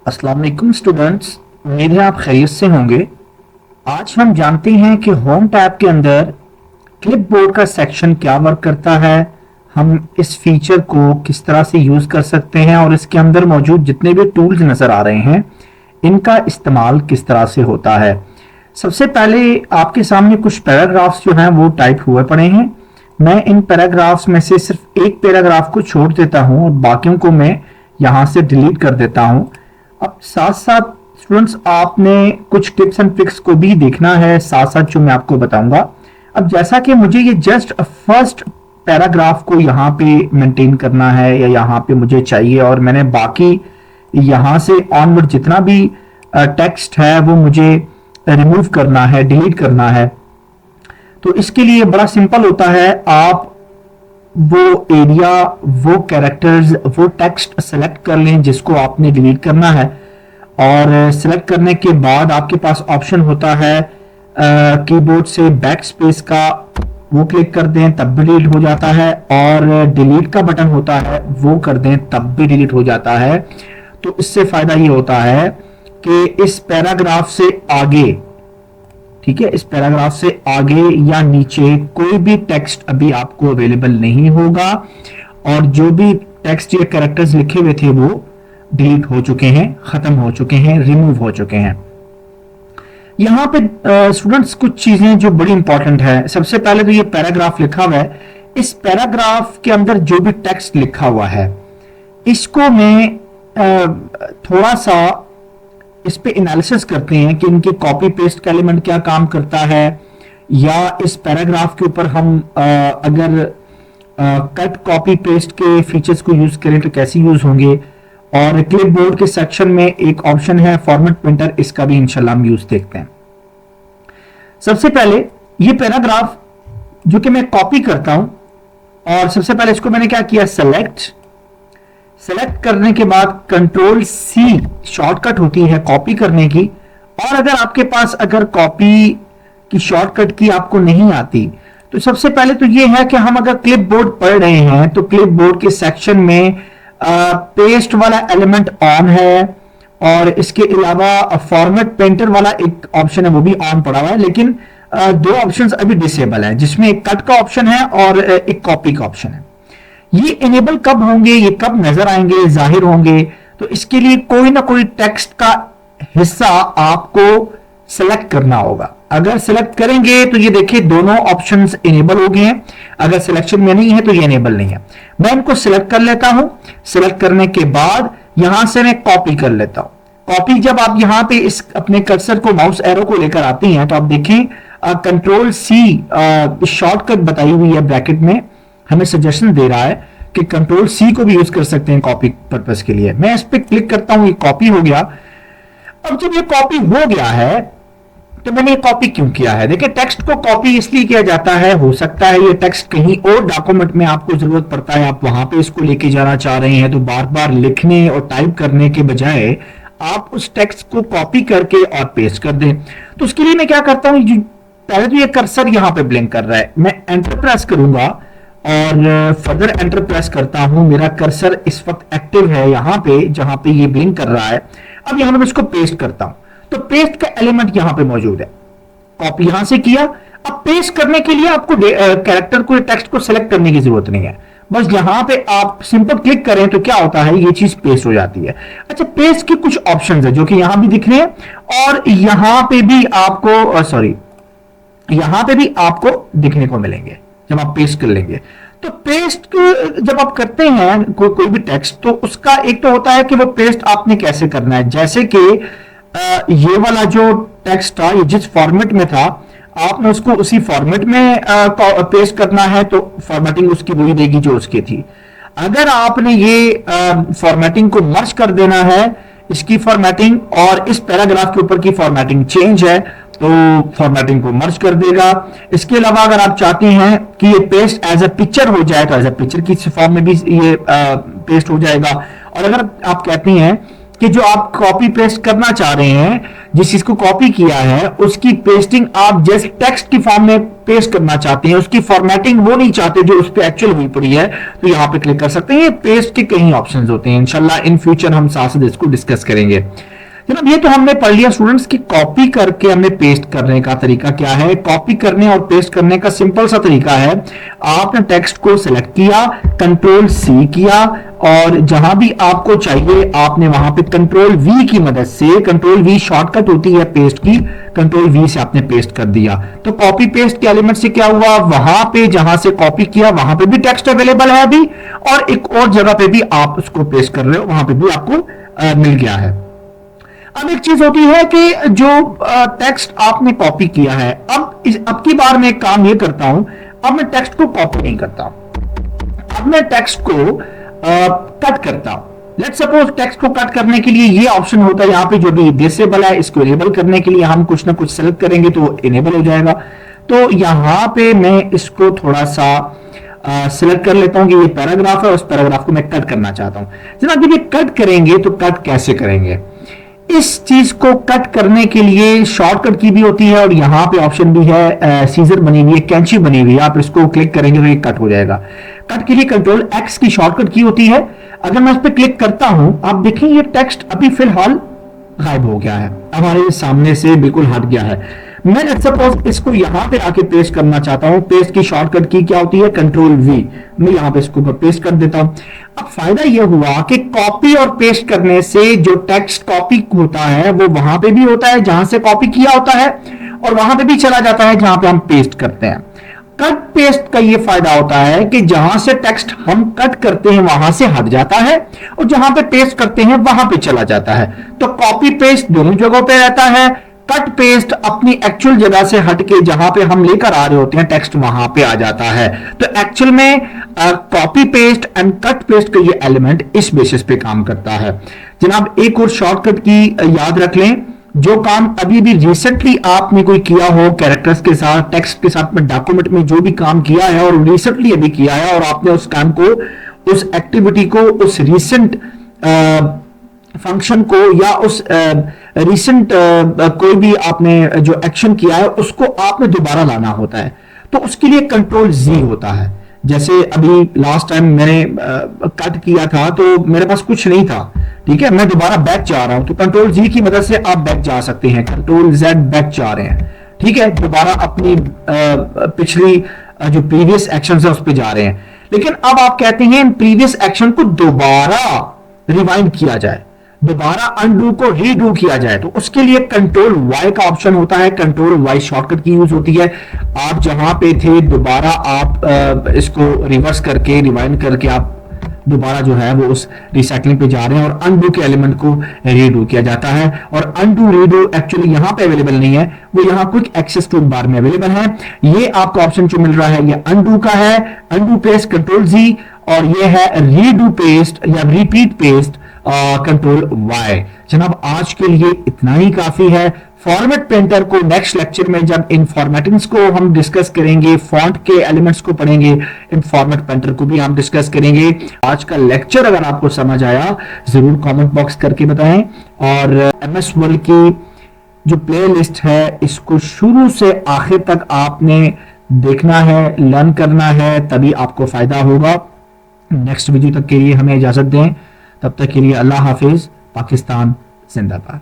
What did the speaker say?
अस्सलाम वालेकुम स्टूडेंट्स, उम्मीद है आप खैरियत से होंगे। आज हम जानते हैं कि होम टैब के अंदर क्लिपबोर्ड का सेक्शन क्या वर्क करता है, हम इस फीचर को किस तरह से यूज कर सकते हैं और इसके अंदर मौजूद जितने भी टूल्स नजर आ रहे हैं इनका इस्तेमाल किस तरह से होता है। सबसे पहले आपके सामने कुछ पैराग्राफ्स जो हैं वो टाइप हुए पड़े हैं। मैं इन पैराग्राफ्स में से सिर्फ एक पैराग्राफ को छोड़ देता हूं और बाकियों को मैं यहां से डिलीट कर देता हूं। अब साथ साथ स्टूडेंट्स आपने कुछ टिप्स एंड ट्रिक्स को भी देखना है साथ साथ जो मैं आपको बताऊंगा। अब जैसा कि मुझे ये जस्ट फर्स्ट पैराग्राफ को यहाँ पे मेंटेन करना है या यहाँ पे मुझे चाहिए और मैंने बाकी यहाँ से ऑनवर्ड जितना भी टेक्स्ट है वो मुझे रिमूव करना है, डिलीट करना है, तो इसके लिए बड़ा सिंपल होता है। आप वो एरिया, वो कैरेक्टर्स, वो टेक्स्ट सेलेक्ट कर लें जिसको आपने डिलीट करना है और सेलेक्ट करने के बाद आपके पास ऑप्शन होता है कीबोर्ड से बैक स्पेस का, वो क्लिक कर दें तब भी डिलीट हो जाता है और डिलीट का बटन होता है वो कर दें तब भी डिलीट हो जाता है। तो इससे फायदा ये होता है कि इस पैराग्राफ से आगे, ठीक है, इस पैराग्राफ से आगे या नीचे कोई भी टेक्स्ट अभी आपको अवेलेबल नहीं होगा और जो भी टेक्स्ट या कैरेक्टर्स लिखे हुए थे वो डिलीट हो चुके हैं, खत्म हो चुके हैं, रिमूव हो चुके हैं। यहां पे स्टूडेंट्स कुछ चीजें जो बड़ी इंपॉर्टेंट है। सबसे पहले तो ये पैराग्राफ लिखा हुआ है, इस पैराग्राफ के अंदर जो भी टेक्स्ट लिखा हुआ है इसको मैं थोड़ा सा इस पे एनालिसिस करते हैं कि इनके कॉपी पेस्ट का एलिमेंट क्या काम करता है, या इस पैराग्राफ के ऊपर हम अगर कट कॉपी पेस्ट के फीचर्स को यूज करें तो कैसे यूज होंगे। और क्लिपबोर्ड के सेक्शन में एक ऑप्शन है फॉर्मेट प्रिंटर, इसका भी इंशाल्लाह हम यूज देखते हैं। सबसे पहले ये पैराग्राफ जो कि मैं कॉपी करता हूं और सबसे पहले इसको मैंने क्या किया, सेलेक्ट करने के बाद कंट्रोल सी शॉर्टकट होती है कॉपी करने की। और अगर आपके पास अगर कॉपी की शॉर्टकट की आपको नहीं आती तो सबसे पहले तो ये है कि हम अगर क्लिपबोर्ड पढ़ रहे हैं तो क्लिपबोर्ड के सेक्शन में पेस्ट वाला एलिमेंट ऑन है और इसके अलावा फॉर्मेट पेंटर वाला एक ऑप्शन है वो भी ऑन पड़ा हुआ है, लेकिन दो ऑप्शंस अभी डिसेबल है जिसमें एक कट का ऑप्शन है और एक कॉपी का ऑप्शन है। ये इनेबल कब होंगे, ये कब नजर आएंगे, जाहिर होंगे, तो इसके लिए कोई ना कोई टेक्स्ट का हिस्सा आपको सेलेक्ट करना होगा। अगर सेलेक्ट करेंगे तो ये देखिए दोनों ऑप्शंस इनेबल हो गए हैं, अगर सिलेक्शन में नहीं है तो ये इनेबल नहीं है। मैं इनको सिलेक्ट कर लेता हूं, सिलेक्ट करने के बाद यहां से मैं कॉपी कर लेता हूं। कॉपी जब आप यहां पे इस अपने कर्सर को माउस एरो को लेकर आती हैं तो आप देखें कंट्रोल सी शॉर्टकट बताई हुई है ब्रैकेट में, हमें सजेशन दे रहा है कि कंट्रोल सी को भी यूज कर सकते हैं कॉपी पर्पस के लिए। मैं इस पर क्लिक करता हूं, ये कॉपी हो गया। अब जब ये कॉपी हो गया है तो मैंने ये कॉपी क्यों किया है, देखिए टेक्स्ट को कॉपी इसलिए किया जाता है, हो सकता है ये टेक्स्ट कहीं और डॉक्यूमेंट में आपको जरूरत पड़ता है, आप वहां पे इसको लेके जाना चाह रहे हैं, तो बार बार लिखने और टाइप करने के बजाय आप उस टेक्स्ट को कॉपी करके और पेस्ट कर दें। तो उसके लिए मैं क्या करता हूं, पहले तो ये कर्सर यहां पे ब्लिंक कर रहा है, मैं एंटर प्रेस करूंगा और फर्दर एंटर प्रेस करता हूं, मेरा कर्सर इस वक्त एक्टिव है यहां पे जहां पे ये ब्लिंक कर रहा है। अब यहां पे इसको पेस्ट करता हूं तो पेस्ट का एलिमेंट यहां पे मौजूद है, कॉपी यहां से किया। अब पेस्ट करने के लिए आपको कैरेक्टर को, टेक्स्ट को सिलेक्ट करने की जरूरत नहीं है, बस यहां पे आप सिंपल क्लिक करें तो क्या होता है, ये चीज पेस्ट हो जाती है। अच्छा, पेस्ट के कुछ ऑप्शंस है जो कि यहां भी दिख रहे हैं और यहां पे भी आपको यहां पे भी आपको दिखने को मिलेंगे जब आप पेस्ट कर लेंगे। तो पेस्ट जब आप करते हैं कोई भी टेक्स्ट, तो उसका एक तो होता है कि वो पेस्ट आपने कैसे करना है, जैसे कि ये वाला जो टेक्स्ट था ये जिस फॉर्मेट में था आपने उसको उसी फॉर्मेट में पेस्ट करना है, तो फॉर्मेटिंग उसकी वही देगी जो उसकी थी। अगर आपने ये फॉर्मेटिंग को मर्ज कर देना है, इसकी फॉर्मेटिंग और इस पैराग्राफ के ऊपर की फॉर्मेटिंग चेंज है तो फॉर्मेटिंग को मर्ज कर देगा। इसके अलावा अगर आप चाहते हैं कि ये पेस्ट एज अ पिक्चर हो जाए तो एज अ पिक्चर की फॉर्म में भी ये पेस्ट हो जाएगा। और अगर आप कहते हैं कि जो आप कॉपी पेस्ट करना चाह रहे हैं, जिस चीज को कॉपी किया है उसकी पेस्टिंग आप जैसे टेक्स्ट की फॉर्म में पेस्ट करना चाहते हैं, उसकी फॉर्मेटिंग वो नहीं चाहते जो उस पर एक्चुअल हुई पड़ी है, तो यहां पे क्लिक कर सकते हैं। ये पेस्ट के कई ऑप्शंस होते हैं, इंशाल्लाह इन फ्यूचर हम साथ साथ इसको डिस्कस करेंगे। जनाब ये तो हमने पढ़ लिया स्टूडेंट्स की कॉपी करके हमें पेस्ट करने का तरीका क्या है। कॉपी करने और पेस्ट करने का सिंपल सा तरीका है, आपने टेक्स्ट को सिलेक्ट किया, कंट्रोल सी किया और जहां भी आपको चाहिए आपने वहां पे कंट्रोल वी की मदद से, कंट्रोल वी शॉर्टकट होती है पेस्ट की, कंट्रोल वी से आपने पेस्ट कर दिया। तो कॉपी पेस्ट के एलिमेंट से क्या हुआ, वहां पे जहां से कॉपी किया वहां पे भी टेक्स्ट अवेलेबल है अभी, और एक और जगह पे भी आप उसको पेस्ट कर रहे हो वहां पे भी आपको मिल गया है। अब एक चीज होती है कि जो टेक्स्ट आपने कॉपी किया है, अब की बार मैं एक काम ये करता हूं, अब मैं टेक्स्ट को कॉपी नहीं करता, अब मैं टेक्स्ट को कट करता हूं। लेट्स सपोज टेक्स्ट को कट करने के लिए ये ऑप्शन होता है यहाँ पे जो भी डिसेबल है, इसको इनेबल करने के लिए हम कुछ ना कुछ सेलेक्ट करेंगे तो इनेबल हो जाएगा। तो यहां पे मैं इसको थोड़ा सा सिलेक्ट कर लेता हूं कि ये पैराग्राफ है, उस पैराग्राफ को मैं कट करना चाहता हूं। जनाब जब ये कट करेंगे तो कट कैसे करेंगे, इस चीज को कट करने के लिए शॉर्टकट की भी होती है और यहां पे ऑप्शन भी है, सीजर बनी हुई है, कैंची बनी हुई है, आप इसको क्लिक करेंगे तो ये कट हो जाएगा। कट के लिए कंट्रोल एक्स की शॉर्टकट की होती है। अगर मैं इस पर क्लिक करता हूं, आप देखें ये टेक्स्ट अभी फिलहाल गायब हो गया है, हमारे सामने से बिल्कुल हट गया है। मैं सपोज इसको यहां पे आके पेस्ट करना चाहता हूं, पेस्ट की शॉर्टकट की क्या होती है, कंट्रोल वी, मैं यहां पे इसको पेस्ट कर देता हूं। अब फायदा यह हुआ कि कॉपी और पेस्ट करने से जो टेक्स्ट कॉपी होता है वो वहां पे भी होता है जहां से कॉपी किया होता है, और वहां पे भी चला जाता है जहां पे हम पेस्ट करते हैं। कट पेस्ट का ये फायदा होता है कि जहां से टेक्स्ट हम कट करते हैं वहां से हट जाता है, और जहां पे पेस्ट करते हैं वहां पे चला जाता है। तो कॉपी पेस्ट दोनों जगहों पे रहता है, कट पेस्ट अपनी एक्चुअल जगह से हटके जहां पे हम लेकर आ रहे होते हैं टेक्स्ट वहां पे आ जाता है। तो एक्चुअल में copy paste and cut paste का ये एलिमेंट इस बेसिस पे काम करता है। जनाब एक और शॉर्टकट की याद रख लें, जो काम अभी भी रिसेंटली आपने कोई किया हो कैरेक्टर्स के साथ, टेक्स्ट के साथ में, डॉक्यूमेंट में जो भी काम किया है और रिसेंटली अभी किया है और आपने उस काम को, उस एक्टिविटी को, उस रिसेंट फंक्शन को या उस रिसेंट कोई भी आपने जो एक्शन किया है उसको आपने दोबारा लाना होता है, तो उसके लिए कंट्रोल जी होता है। जैसे अभी लास्ट टाइम मैंने कट किया था तो मेरे पास कुछ नहीं था, ठीक है, मैं दोबारा बैक जा रहा हूं, तो कंट्रोल जी की मदद से आप बैक जा सकते हैं, कंट्रोल जेड बैक जा रहे हैं, ठीक है, दोबारा अपनी पिछली जो प्रीवियस एक्शन है उस पर जा रहे हैं। लेकिन अब आप कहते हैं प्रीवियस एक्शन को दोबारा रिवाइंड किया जाए, दोबारा अनडू को रीडू किया जाए, तो उसके लिए कंट्रोल वाई का ऑप्शन होता है, कंट्रोल वाई शॉर्टकट की यूज होती है। आप जहां पे थे दोबारा आप इसको रिवर्स करके, रिवाइंड करके आप दोबारा जो है वो उस रिसाइकलिंग पे जा रहे हैं और अनडू के एलिमेंट को रीडू किया जाता है। और अनडू रीडू एक्चुअली यहां पे अवेलेबल नहीं है, वो यहां क्विक एक्सेस टूल बार में अवेलेबल है। ये आपको ऑप्शन जो मिल रहा है ये अनडू का है, अनडू पेस्ट कंट्रोल जी, और ये है रीडू पेस्ट या रिपीट पेस्ट कंट्रोल वाई। जनाब आज के लिए इतना ही काफी है। फॉर्मेट पेंटर को नेक्स्ट लेक्चर में जब इन फॉर्मेटिंग्स को हम डिस्कस करेंगे, फॉन्ट के एलिमेंट्स को पढ़ेंगे, इन फॉर्मेट पेंटर को भी हम डिस्कस करेंगे। आज का लेक्चर अगर आपको समझ आया जरूर कमेंट बॉक्स करके बताएं, और एमएस वर्ल्ड की जो प्लेलिस्ट है इसको शुरू से आखिर तक आपने देखना है, लर्न करना है, तभी आपको फायदा होगा। नेक्स्ट वीडियो तक के लिए हमें इजाजत दें, तब तक के लिए अल्लाह हाफिज। पाकिस्तान जिंदाबाद।